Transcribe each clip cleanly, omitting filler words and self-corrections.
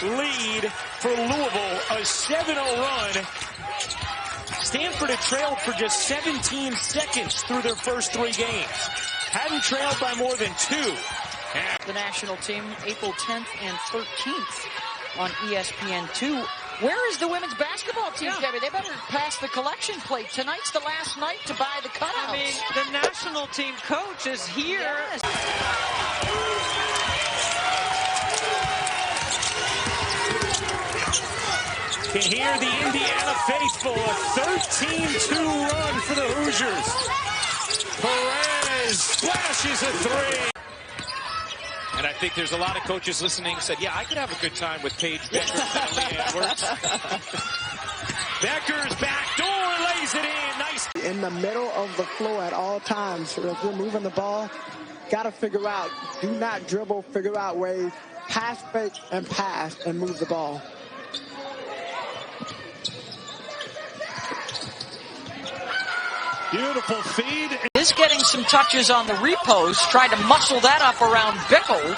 lead for Louisville, a 7-0 run. Stanford had trailed for just 17 seconds through their first 3 games. Hadn't trailed by more than 2. The national team, April 10th and 13th on ESPN2. Where is the women's basketball team, Debbie? They better pass the collection plate. Tonight's the last night to buy the cutouts. I mean, the national team coach is here. Yes. Can hear the Indiana faithful, a 13-2 run for the Hoosiers. Perez splashes a 3. And I think there's a lot of coaches listening said, yeah, I could have a good time with Paige Becker and Lee Edwards. Becker's back door, lays it in. Nice. In the middle of the floor at all times. So if you're moving the ball, got to figure out, do not dribble, figure out ways, pass, fake, and pass, and move the ball. Beautiful feed. Is getting some touches on the repost, tried to muscle that up around Bickle.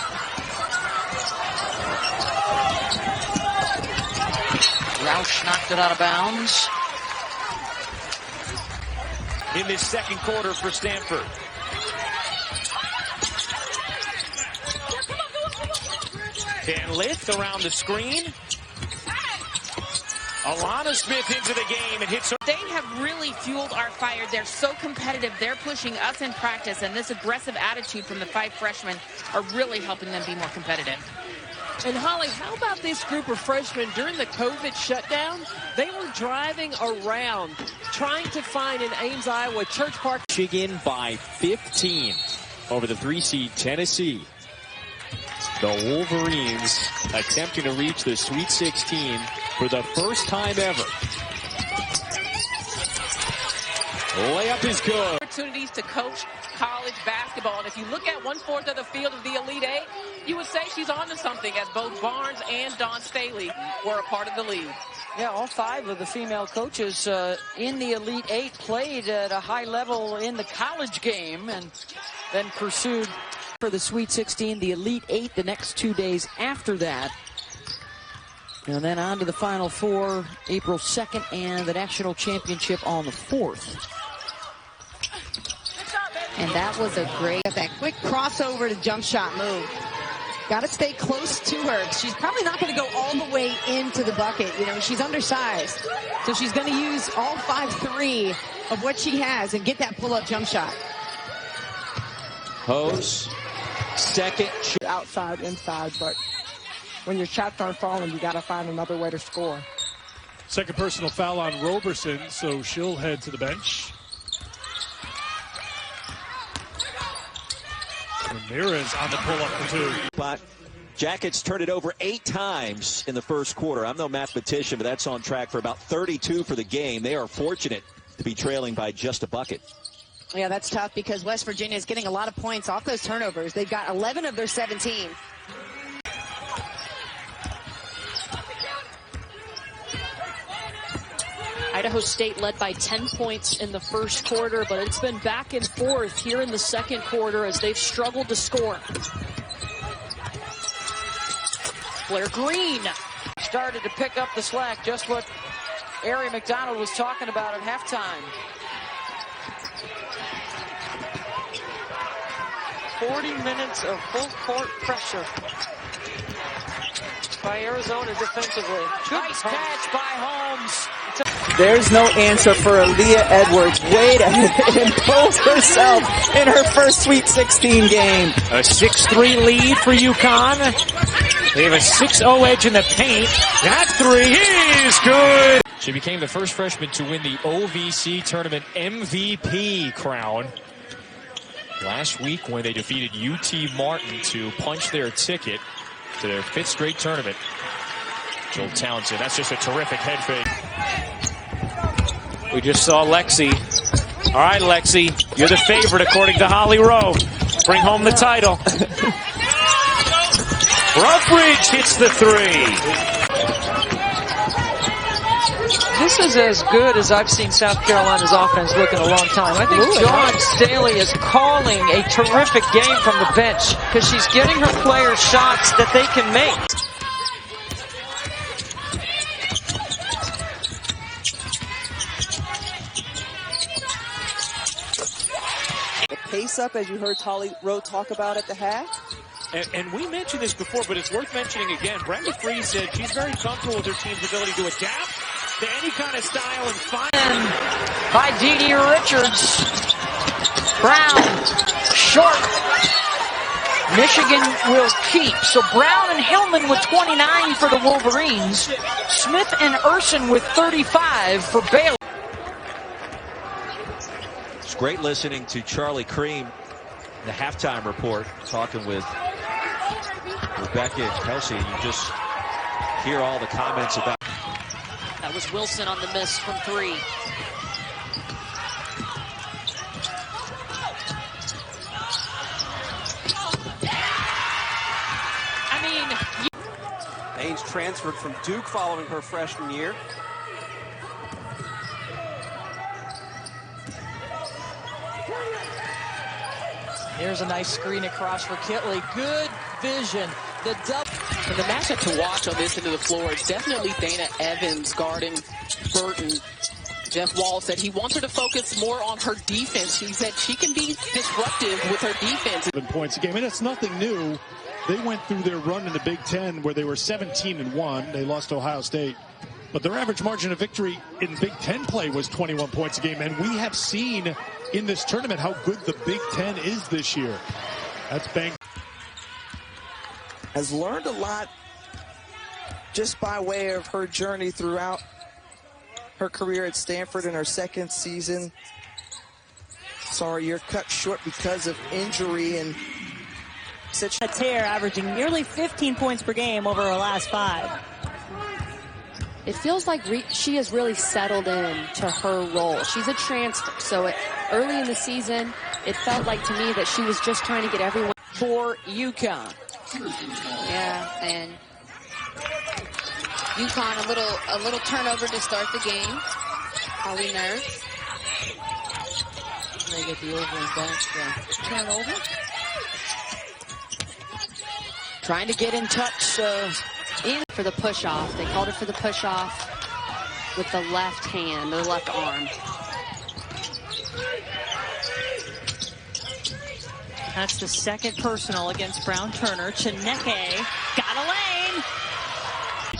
Roush knocked it out of bounds. In this second quarter for Stanford. Van Lith around the screen. Alana Smith into the game and hits her. They have really fueled our fire. They're so competitive. They're pushing us in practice, and this aggressive attitude from the 5 freshmen are really helping them be more competitive. And Holly, how about this group of freshmen during the COVID shutdown? They were driving around trying to find in Ames, Iowa, Church Park. Michigan by 15 over the 3-seed Tennessee. The Wolverines attempting to reach the Sweet 16 for the first time ever. Layup is good. Opportunities to coach college basketball. And if you look at 1/4 of the field of the Elite 8, you would say she's on to something, as both Barnes and Dawn Staley were a part of the league. Yeah, all 5 of the female coaches in the Elite 8 played at a high level in the college game and then pursued for the Sweet 16, the Elite 8 the next 2 days after that. And then on to the Final Four, April 2nd, and the national championship on the 4th. And that was a great, that quick crossover to jump shot move. Got to stay close to her. She's probably not going to go all the way into the bucket. You know, she's undersized. So she's going to use all 5'3" of what she has and get that pull-up jump shot. Hose, second. Outside, inside, but when your shots aren't falling, you got to find another way to score. Second personal foul on Roberson, so she'll head to the bench. Ramirez on the pull-up for 2. But Jackets turned it over 8 times in the first quarter. I'm no mathematician, but that's on track for about 32 for the game. They are fortunate to be trailing by just a bucket. Yeah, that's tough because West Virginia is getting a lot of points off those turnovers. They've got 11 of their 17. Idaho State led by 10 points in the first quarter, but it's been back and forth here in the second quarter as they've struggled to score. Blair Green started to pick up the slack, just what Ari McDonald was talking about at halftime. 40 minutes of full court pressure by Arizona defensively. Nice catch by Holmes. There's no answer for Aaliyah Edwards. Way to impose herself in her first Sweet 16 game. A 6-3 lead for UConn. They have a 6-0 edge in the paint. That 3 is good. She became the first freshman to win the OVC tournament MVP crown last week when they defeated UT Martin to punch their ticket to their 5th straight tournament. Jill Townsend, that's just a terrific head fake. We just saw Lexi. All right, Lexi, you're the favorite according to Holly Rowe. Bring home the title. Ruffridge hits the 3. This is as good as I've seen South Carolina's offense look in a long time. I think Dawn Staley is calling a terrific game from the bench because she's getting her players shots that they can make. up, as you heard Holly Rowe talk about at the half. And we mentioned this before, but it's worth mentioning again. Brenda Free said she's very comfortable with her team's ability to adapt to any kind of style and find. By Dee Richards. Brown, short. Michigan will keep. So Brown and Hillman with 29 for the Wolverines. Smith and Urson with 35 for Baylor. It's great listening to Charlie Cream, the halftime report, talking with Rebecca and Kelsey. You just hear all the comments about. That was Wilson on the miss from 3. Haynes transferred from Duke following her freshman year. There's a nice screen across for Kitley. Good vision. The double. And the matchup to watch on this end of the floor is definitely Dana Evans guarding Burton. Jeff Wall said he wants her to focus more on her defense. He said she can be disruptive with her defense. 7 points a game, and it's nothing new. They went through their run in the Big Ten where they were 17-1. They lost to Ohio State. But their average margin of victory in Big Ten play was 21 points a game. And we have seen in this tournament how good the Big Ten is this year. That's bang. Has learned a lot just by way of her journey throughout her career at Stanford in her second season. Saw her year cut short because of injury, and said a tear, averaging nearly 15 points per game over her last 5. It feels like she has really settled in to her role. She's a transfer, so early in the season, it felt like to me that she was just trying to get everyone. For UConn. Yeah, and UConn a little turnover to start the game. Probably nerves. They get the over and back turnover. Trying to get in touch in for the push-off. They called it for the push-off with the left hand, the left arm. That's the second personal against Brown Turner. Chineke got a lane.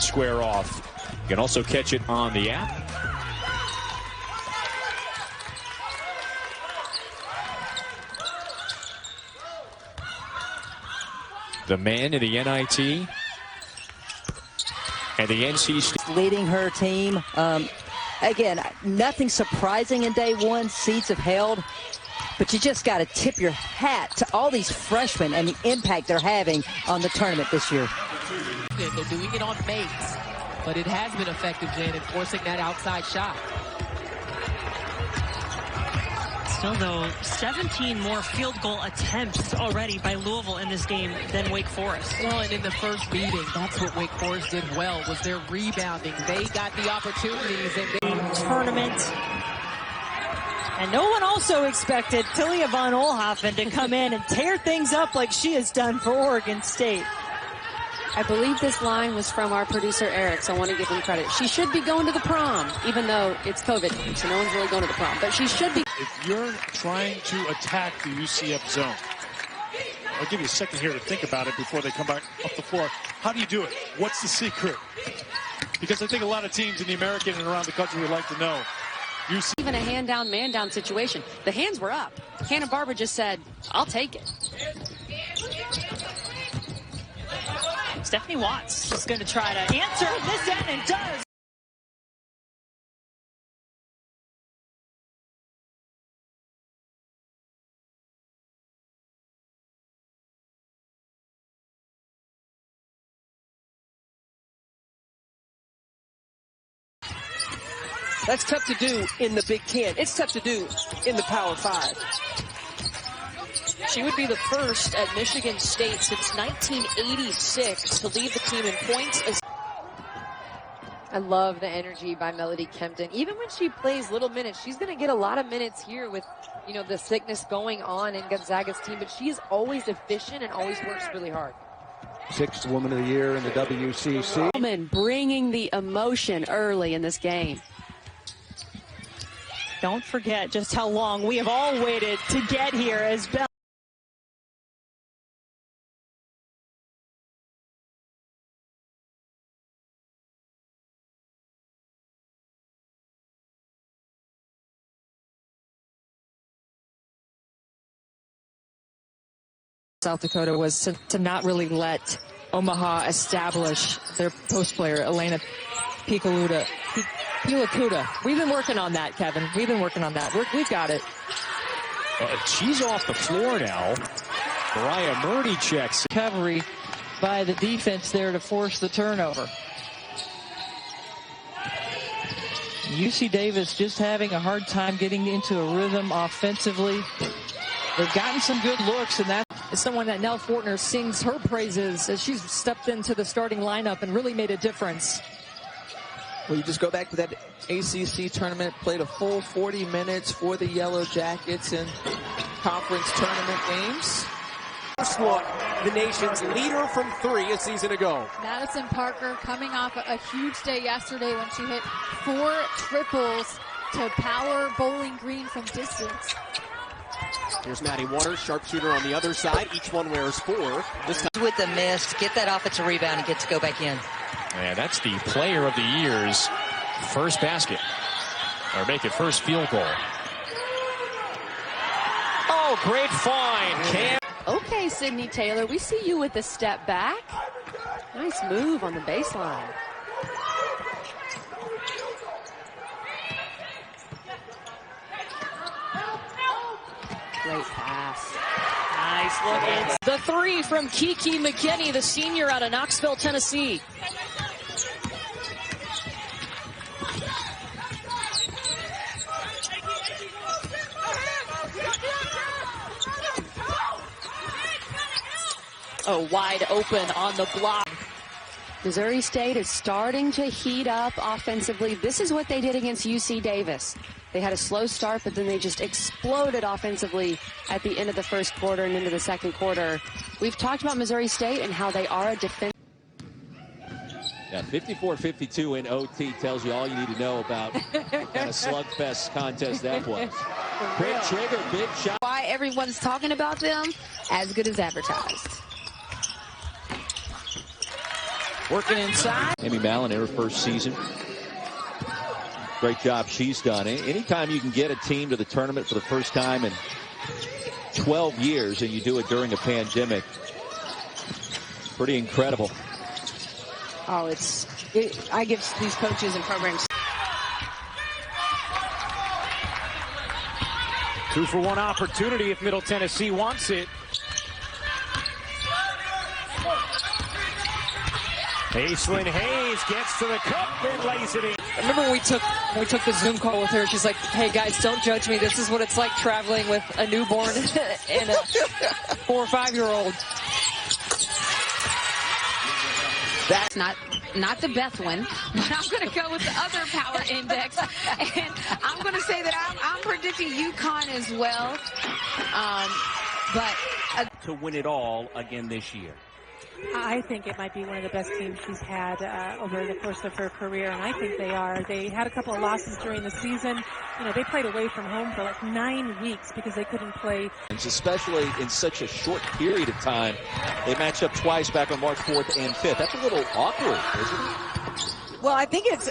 Square off. You can also catch it on the app. The man in the NIT and the NC State. Leading her team. Again, nothing surprising in day one. Seeds have held. But you just got to tip your hat to all these freshmen and the impact they're having on the tournament this year. They're doing it on makes, but it has been effective, Jen, in forcing that outside shot. Still, though, 17 more field goal attempts already by Louisville in this game than Wake Forest. Well, and in the first meeting, that's what Wake Forest did well, was their rebounding. They got the opportunities. And tournament. And no one also expected Talia von Oelhoffen to come in and tear things up like she has done for Oregon State. I believe this line was from our producer, Eric, so I want to give him credit. She should be going to the prom, even though it's COVID, so no one's really going to the prom. But she should be. If you're trying to attack the UCF zone, I'll give you a second here to think about it before they come back up the floor. How do you do it? What's the secret? Because I think a lot of teams in the American and around the country would like to know. Even a hand-down, man-down situation. The hands were up. Hannah Barber just said, I'll take it. Stephanie Watts is going to try to answer this end and does. That's tough to do in the Big Ten. It's tough to do in the Power 5. She would be the first at Michigan State since 1986 to lead the team in points. I love the energy by Melody Kempton. Even when she plays little minutes, she's going to get a lot of minutes here with, you know, the sickness going on in Gonzaga's team. But she is always efficient and always works really hard. 6th Woman of the Year in the WCC. Woman bringing the emotion early in this game. Don't forget just how long we have all waited to get here as Bell. South Dakota was to not really let Omaha establish their post player, Elena Pilakuta. We've been working on that, Kevin. We've been working on that. We've got it. She's off the floor now. Mariah Murdy checks. Recovery by the defense there to force the turnover. UC Davis just having a hard time getting into a rhythm offensively. They've gotten some good looks, and that is someone that Nell Fortner sings her praises as she's stepped into the starting lineup and really made a difference. Well, you just go back to that ACC tournament, played a full 40 minutes for the Yellow Jackets in conference tournament games. First look, the nation's leader from 3 a season ago. Madison Parker coming off a huge day yesterday when she hit 4 triples to power Bowling Green from distance. Here's Maddie Waters, sharpshooter on the other side. Each one wears 4. This time with the miss, get that offensive rebound and get to go back in. And that's the player of the year's first basket. Or make it first field goal. Oh, great find. Okay, Sydney Taylor, we see you with the step back. Nice move on the baseline. Great pass. nice look. It's the 3 from Kiki McKinney, the senior out of Knoxville, Tennessee. Oh, wide open on the block. Missouri State is starting to heat up offensively. This is what they did against UC Davis. They had a slow start, but then they just exploded offensively at the end of the first quarter and into the second quarter. We've talked about Missouri State and how they are a defense. Yeah, 54-52 in OT tells you all you need to know about what kind of slugfest contest that was. Quick trigger, big shot. Why everyone's talking about them, as good as advertised. Working inside. Amy Mallon in her first season. Great job she's done. Anytime you can get a team to the tournament for the first time in 12 years and you do it during a pandemic, pretty incredible. Oh, I give these coaches and programs. 2-for-1 opportunity if Middle Tennessee wants it. Aislinn Hayes gets to the cup and lays it in. I remember when we took the Zoom call with her, she's like, hey guys, don't judge me. This is what it's like traveling with a newborn and a 4 or 5-year-old. That's not the best one, but I'm going to go with the other power index, and I'm going to say that I'm predicting UConn as well. To win it all again this year. I think it might be one of the best teams she's had over the course of her career, and I think they are. They had a couple of losses during the season. You know, they played away from home for like 9 weeks because they couldn't play. Especially in such a short period of time. They matched up twice back on March 4th and 5th. That's a little awkward, isn't it? Well, I think it's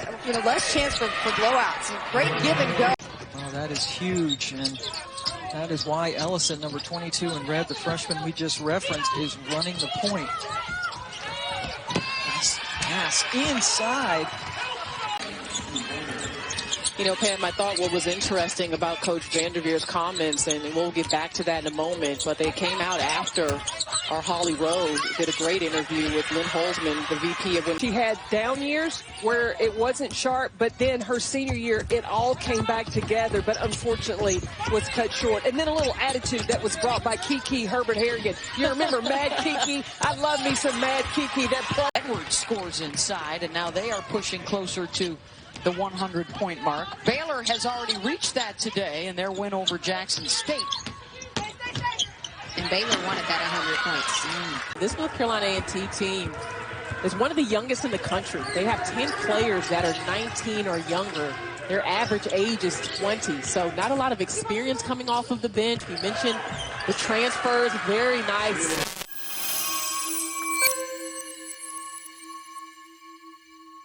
less chance for blowouts. Great give and go. Oh, that is huge, and that is why Ellison, number 22 in red, the freshman we just referenced, is running the point. Nice pass inside. You know, Pam, I thought what was interesting about Coach Vanderveer's comments, and we'll get back to that in a moment, but they came out after our Holly Rowe did a great interview with Lynn Holzman, the VP of women. She had down years where it wasn't sharp, but then her senior year, it all came back together, but unfortunately was cut short. And then a little attitude that was brought by Kiki Herbert Harrigan. You remember Mad Kiki? I love me some Mad Kiki. Edwards scores inside, and now they are pushing closer to the 100-point mark. Baylor has already reached that today in their win over Jackson State. And Baylor wanted that 100 points. This North Carolina A&T team is one of the youngest in the country. They have 10 players that are 19 or younger. Their average age is 20, so not a lot of experience coming off of the bench. We mentioned the transfers, very nice.